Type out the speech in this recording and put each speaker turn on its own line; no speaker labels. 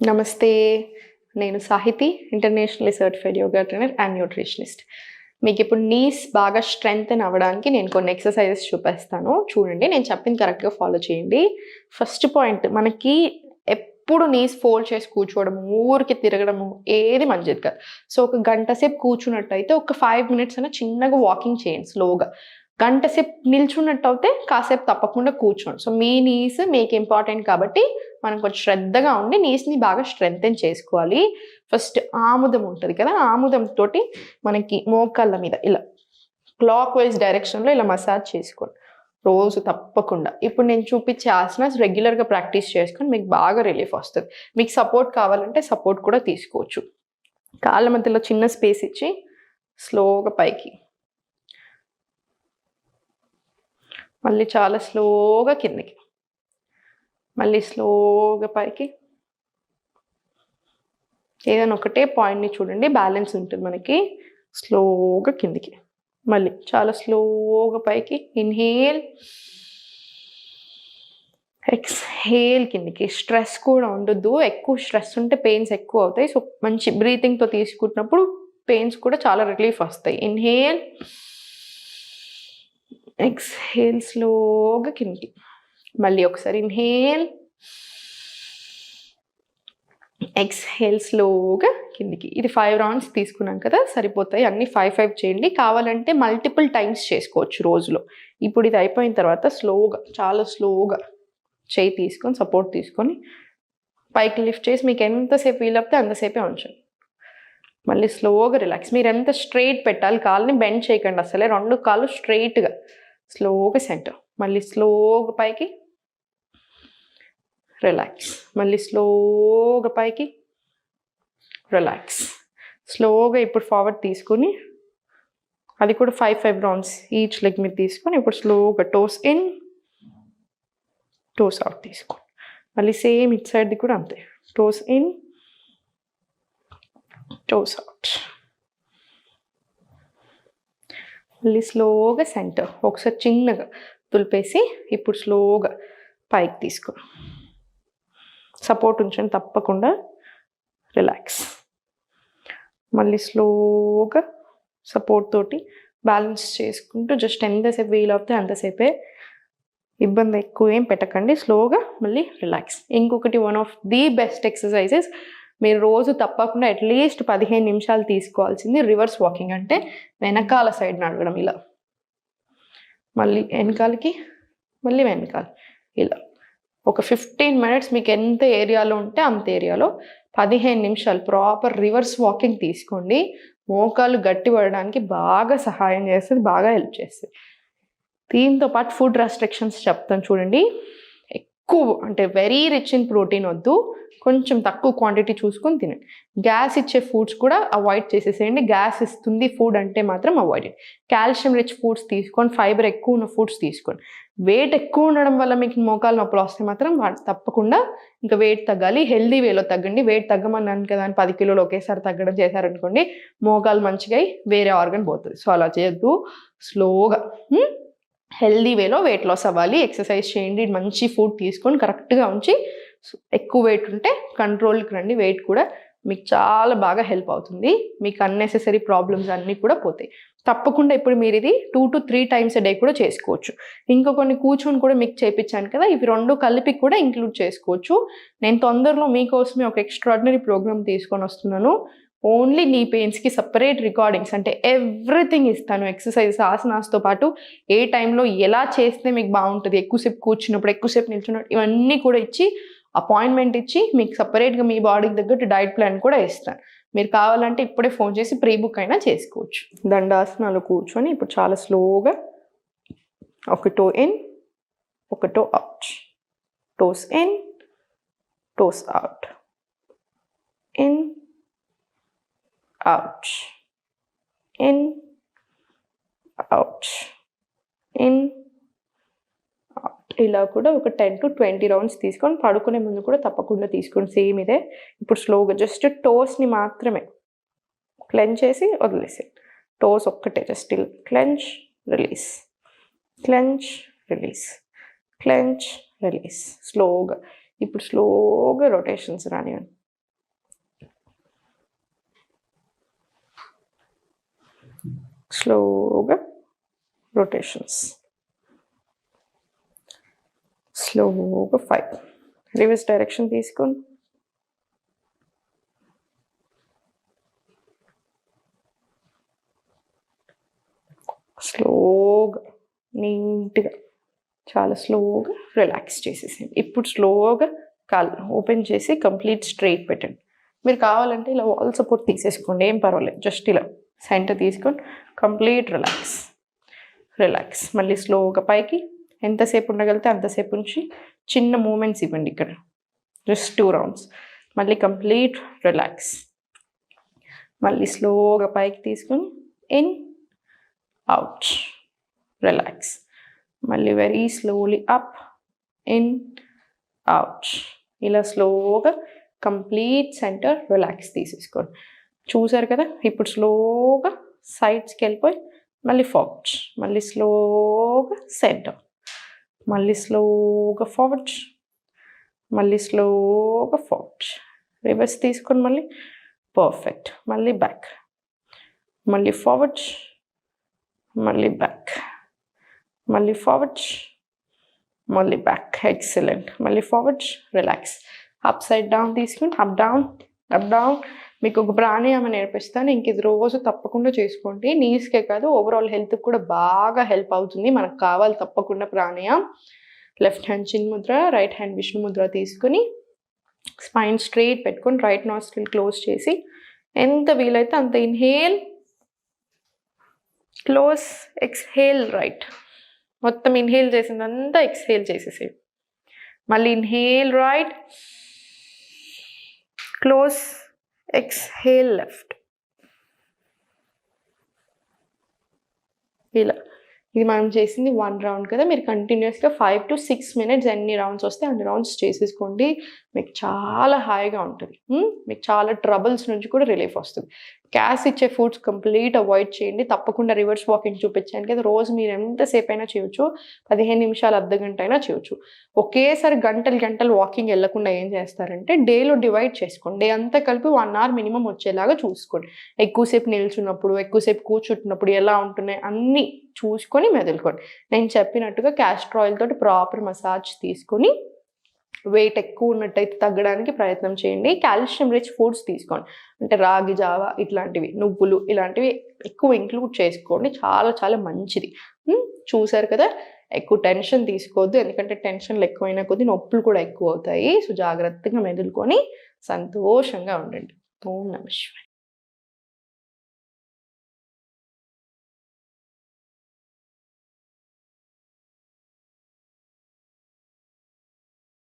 నమస్తే. నేను Sahithi, internationally certified yoga trainer and nutritionist. మీకిప్పుడు నీస్ బాగా స్ట్రెంథెన్ అవ్వడానికి నేను కొన్ని ఎక్సర్‌సైజెస్ చూపిస్తాను. చూడండి, నేను చెప్పింది కరెక్ట్‌గా ఫాలో చేయండి. ఫస్ట్ పాయింట్, మనకి ఎప్పుడు నీస్ ఫోల్డ్ చేసి కూర్చోవడము, ఊరికే తిరగడము ఏది మంచిది కాదు. సో, ఒక గంట సేపు కూర్చున్నట్టయితే ఒక 5 మినిట్స్ అయినా చిన్నగా వాకింగ్ చేయండి స్లోగా. గంట సేపు నిల్చున్నట్టయితే కాసేపు తప్పకుండా కూర్చోండి. సో, మీ నీస్ మీకు ఇంపార్టెంట్ కాబట్టి మనం కొంచెం శ్రద్ధగా ఉండి నీస్‌ని బాగా స్ట్రెంథెన్ చేసుకోవాలి. ఫస్ట్ ఆముదం ఉంటది కదా! ఆముదం తోటి మనకి మోకాళ్ళ మీద ఇలా క్లాక్ వైస్ డైరెక్షన్‌లో ఇలా మసాజ్ చేసుకోండి. రోజు తప్పకుండా. ఇప్పుడు నేను చూపించే ఆసనాస్ రెగ్యులర్‌గా ప్రాక్టీస్ చేసుకొని మీకు బాగా రిలీఫ్ వస్తది. మీకు సపోర్ట్ కావాలంటే సపోర్ట్ కూడా తీసుకోవచ్చు. కాళ్ళ మధ్యలో చిన్న స్పేస్ ఇచ్చి స్లోగా పైకి. మళ్ళీ చాలా స్లోగా కిందకి. మళ్ళీ స్లోగా పైకి. ఏదైనా ఒకటే పాయింట్‌ని చూడండి, బ్యాలెన్స్ ఉంటుంది మనకి. స్లోగా కిందికి. మళ్ళీ చాలా స్లోగా పైకి. ఇన్‌హేల్, ఎక్స్‌హేల్ కిందికి. స్ట్రెస్ కూడా ఉండొద్దు. ఎక్కువ స్ట్రెస్ ఉంటే పెయిన్స్ ఎక్కువ అవుతాయి. సో, మంచి బ్రీతింగ్‌తో తీసుకుంటున్నప్పుడు పెయిన్స్ కూడా చాలా రిలీఫ్ వస్తాయి. ఇన్‌హేల్, ఎక్స్‌హేల్ స్లోగా కిందికి. మళ్ళీ ఒకసారి ఇన్‌హేల్, ఎక్స్‌హేల్ స్లోగా కిందికి. ఇది 5 రౌండ్స్ తీసుకున్నాం కదా, సరిపోతాయి. అన్నీ 5 చేయండి. కావాలంటే మల్టిపుల్ టైమ్స్ చేసుకోవచ్చు రోజులో. ఇప్పుడు ఇది అయిపోయిన తర్వాత స్లోగా, చాలా స్లోగా చెయ్యి తీసుకొని, సపోర్ట్ తీసుకొని పైకి లిఫ్ట్ చేసి మీకు ఎంతసేపు వీలవుతే అంతసేపే ఉంచండి. మళ్ళీ స్లోగా రిలాక్స్. మీరు ఎంత స్ట్రెయిట్ పెట్టాలి, కాళ్ళని బెండ్ చేయకండి అసలే. 2 కాళ్ళు స్ట్రెయిట్‌గా స్లోగా సెంటర్. మళ్ళీ స్లోగా పైకి, రిలాక్స్. మళ్ళీ స్లోగా పైకి, రిలాక్స్. స్లోగా ఇప్పుడు ఫార్వర్డ్ తీసుకొని, అది కూడా 5 రౌండ్స్ ఈచ్ లెగ్ మీద తీసుకొని, ఇప్పుడు స్లోగా టోస్ ఇన్, టోస్ అవుట్ తీసుకోండి. మళ్ళీ సేమ్ ఇటు సైడ్ది కూడా అంతే. Toes in, toes out. మళ్ళీ స్లోగా సెంటర్. ఒకసారి చిన్నగా తులిపేసి ఇప్పుడు స్లోగా పైకి తీసుకో. సపోర్ట్ ఉంచండి తప్పకుండా. రిలాక్స్. మళ్ళీ స్లోగా సపోర్ట్ తోటి బ్యాలెన్స్ చేసుకుంటూ జస్ట్ ఎంతసేపు వీలవుతే అంతసేపే. ఇబ్బంది ఎక్కువ ఏం పెట్టకండి. స్లోగా మళ్ళీ రిలాక్స్. ఇంకొకటి, one of the best exercises, మీరు రోజు తప్పకుండా అట్లీస్ట్ 15 నిమిషాలు తీసుకోవాల్సింది రివర్స్ వాకింగ్. అంటే వెనకాల సైడ్ నడవడం ఇలా. మళ్ళీ వెనకాలకి, మళ్ళీ వెనకాల ఇలా. ఒక 15 మినిట్స్ మీకు ఎంత ఏరియాలో ఉంటే అంత ఏరియాలో 15 నిమిషాలు ప్రాపర్ రివర్స్ వాకింగ్ తీసుకోండి. మోకాళ్ళు గట్టి పడడానికి బాగా సహాయం చేస్తుంది, బాగా హెల్ప్ చేస్తుంది. దీంతో పాటు ఫుడ్ రెస్ట్రిక్షన్స్ చెప్తాను చూడండి. ఎక్కువ అంటే వెరీ రిచ్ ఇన్ ప్రోటీన్ వద్దు, కొంచెం తక్కువ క్వాంటిటీ చూసుకొని తినండి. గ్యాస్ ఇచ్చే ఫుడ్స్ కూడా అవాయిడ్ చేసేసేయండి. గ్యాస్ ఇస్తుంది ఫుడ్ అంటే మాత్రం అవాయిడ్ చేయండి. కాల్షియం రిచ్ ఫుడ్స్ తీసుకోండి, ఫైబర్ ఎక్కువ ఉన్న ఫుడ్స్ తీసుకోండి. వెయిట్ ఎక్కువ ఉండడం వల్ల మీకు మోకాలు నొప్పులు వస్తే మాత్రం తప్పకుండా ఇంకా వెయిట్ తగ్గాలి. హెల్దీ వేలో తగ్గండి. వెయిట్ తగ్గమన్నాను కదా అని 10 కిలోలు ఒకేసారి తగ్గడం చేశారనుకోండి, మోకాలు మంచిగా వేరే ఆర్గన్ పోతుంది. సో అలా చేయొద్దు. స్లోగా హెల్దీ వేలో వెయిట్ లాస్ అవ్వాలి. ఎక్సర్సైజ్ చేయండి, మంచి ఫుడ్ తీసుకొని కరెక్ట్గా ఉంచి, ఎక్కువ వెయిట్ ఉంటే కంట్రోల్కి రండి. వెయిట్ కూడా మీకు చాలా బాగా హెల్ప్ అవుతుంది. మీకు అన్నెసెసరీ ప్రాబ్లమ్స్ అన్నీ కూడా పోతాయి. తప్పకుండా ఇప్పుడు మీరు ఇది 2 to 3 times a day కూడా చేసుకోవచ్చు. ఇంకో కొన్ని కూర్చొని కూడా మీకు చేయించాను కదా, ఇవి 2 కలిపి కూడా ఇంక్లూడ్ చేసుకోవచ్చు. నేను తొందరలో మీకోసమే ఒక ఎక్స్ట్రాడినరీ ప్రోగ్రామ్ తీసుకొని వస్తున్నాను. ఓన్లీ నీ పెయిన్స్కి సపరేట్ రికార్డింగ్స్, అంటే ఎవ్రీథింగ్ ఇస్తాను. ఎక్సర్సైజ్, ఆసనాస్తో పాటు ఏ టైంలో ఎలా చేస్తే మీకు బాగుంటుంది, ఎక్కువసేపు కూర్చున్నప్పుడు, ఎక్కువసేపు నిల్చున్నప్పుడు, ఇవన్నీ కూడా ఇచ్చి, అపాయింట్మెంట్ ఇచ్చి మీకు సపరేట్గా మీ బాడీకి తగ్గట్టు డైట్ ప్లాన్ కూడా ఇస్తాను. మీరు కావాలంటే ఇప్పుడే ఫోన్ చేసి ప్రీ బుక్ అయినా చేసుకోవచ్చు. దండాసనాలు కూర్చొని ఇప్పుడు చాలా స్లోగా ఒక టో ఇన్, ఒక toe out. Toes in, toes out. In, out, in, out, in, out. ఇలా కూడా ఒక 10 to 20 రౌండ్స్ తీసుకొని పడుకునే ముందు కూడా తప్పకుండా తీసుకోండి. సేమ్ ఇదే. ఇప్పుడు స్లోగా జస్ట్ టోస్ని మాత్రమే క్లెంచ్ చేసి వదిలేసి, టోస్ ఒక్కటే just clench, release, clench, release, clench, release. స్లోగా ఇప్పుడు స్లోగా రొటేషన్స్ రానివ్వండి. స్లోగా రొటేషన్స్, స్లోగా 5. రివర్స్ డైరెక్షన్ తీసుకొని స్లోగా నీట్గా చాలా స్లోగా రిలాక్స్ చేసేసేయండి. ఇప్పుడు స్లోగా కాళ్ళు ఓపెన్ చేసి కంప్లీట్ స్ట్రైట్ పెట్టండి. మీరు కావాలంటే ఇలా వాల్ సపోర్ట్ తీసేసుకోండి, ఏం పర్వాలేదు. జస్ట్ ఇలా సెంటర్ తీసుకొని కంప్లీట్ రిలాక్స్ రిలాక్స్. మళ్ళీ స్లోగా పైకి ఎంతసేపు ఉండగలిగితే అంతసేపు ఉంచి చిన్న మూమెంట్స్ ఇవ్వండి. ఇక్కడ జస్ట్ 2 రౌండ్స్. మళ్ళీ కంప్లీట్ రిలాక్స్. మళ్ళీ స్లోగా పైకి తీసుకొని ఇన్ అవుట్ రిలాక్స్. మళ్ళీ very slowly up in out. ఇలా స్లోగా కంప్లీట్ సెంటర్ రిలాక్స్ తీసేసుకోండి. చూసారు కదా. ఇప్పుడు స్లోగా సైడ్స్కి వెళ్ళిపోయి మళ్ళీ ఫార్వర్డ్, మళ్ళీ స్లోగా సెంటర్, మళ్ళీ స్లోగా ఫార్వర్డ్, మళ్ళీ స్లోగా ఫార్వర్డ్. రివర్స్ తీసుకొని మళ్ళీ పర్ఫెక్ట్. మళ్ళీ బ్యాక్, మళ్ళీ ఫార్వర్డ్, మళ్ళీ బ్యాక్, మళ్ళీ ఫార్వర్డ్, మళ్ళీ బ్యాక్. ఎక్సలెంట్. మళ్ళీ forward relax. Up side down తీసుకుని అప్ డౌన్ అప్ డౌన్. మీకు ఒక ప్రాణాయామం నేర్పిస్తాను, ఇంక ఇది రోజు తప్పకుండా చేసుకోండి. నీస్కే కాదు ఓవరాల్ హెల్త్కి కూడా బాగా హెల్ప్ అవుతుంది. మనకు కావాలి తప్పకుండా ప్రాణాయామం. లెఫ్ట్ హ్యాండ్ చిన్ ముద్ర, రైట్ హ్యాండ్ విష్ణు ముద్ర తీసుకుని స్పైన్ స్ట్రైట్ పెట్టుకొని రైట్ నాస్ట్రిల్ క్లోజ్ చేసి ఎంత వీలైతే అంత ఇన్హేల్, క్లోజ్, ఎక్స్హేల్. రైట్ మొత్తం ఇన్హేల్ చేసిందంతా ఎక్స్హేల్ చేసేసి మళ్ళీ inhale right, close, exhale left. ఇలా ఇది మనం చేసింది 1 రౌండ్ కదా. మీరు కంటిన్యూస్గా 5 to 6 minutes ఎన్ని రౌండ్స్ వస్తే అన్ని రౌండ్స్ చేసేసుకోండి. మీకు చాలా హాయిగా ఉంటుంది. మీకు చాలా ట్రబుల్స్ నుంచి కూడా రిలీఫ్ వస్తుంది. గ్యాస్ ఇచ్చే ఫుడ్స్ కంప్లీట్ అవాయిడ్ చేయండి. తప్పకుండా రివర్స్ వాకింగ్ చూపించాను కదా. రోజు మీరు ఎంతసేపు అయినా చేయొచ్చు, 15 నిమిషాలు, అర్ధ గంట అయినా చేయొచ్చు. ఒకేసారి గంటలు గంటలు వాకింగ్ వెళ్ళకుండా ఏం చేస్తారంటే డేలో డివైడ్ చేసుకోండి. డే అంతా కలిపి 1 hour మినిమం వచ్చేలాగా చూసుకోండి. ఎక్కువసేపు నిల్చున్నప్పుడు, ఎక్కువసేపు కూర్చుంటున్నప్పుడు ఎలా ఉంటున్నాయి అన్నీ చూసుకొని మెదులుకోండి. నేను చెప్పినట్టుగా క్యాస్టర్ ఆయిల్ తోటి ప్రాపర్ మసాజ్ తీసుకొని వెయిట్ ఎక్కువ ఉన్నట్టయితే తగ్గడానికి ప్రయత్నం చేయండి. కాల్షియం రిచ్ ఫుడ్స్ తీసుకోండి, అంటే రాగి జావా ఇట్లాంటివి, నువ్వులు ఇలాంటివి ఎక్కువ ఇంక్లూడ్ చేసుకోండి. చాలా చాలా మంచిది. చూసారు కదా. ఎక్కువ టెన్షన్ తీసుకోవద్దు, ఎందుకంటే టెన్షన్లు ఎక్కువైనా కొద్దీ నొప్పులు కూడా ఎక్కువ అవుతాయి. సో జాగ్రత్తగా మెదులుకొని సంతోషంగా ఉండండి. ఓం నమః శివాయ.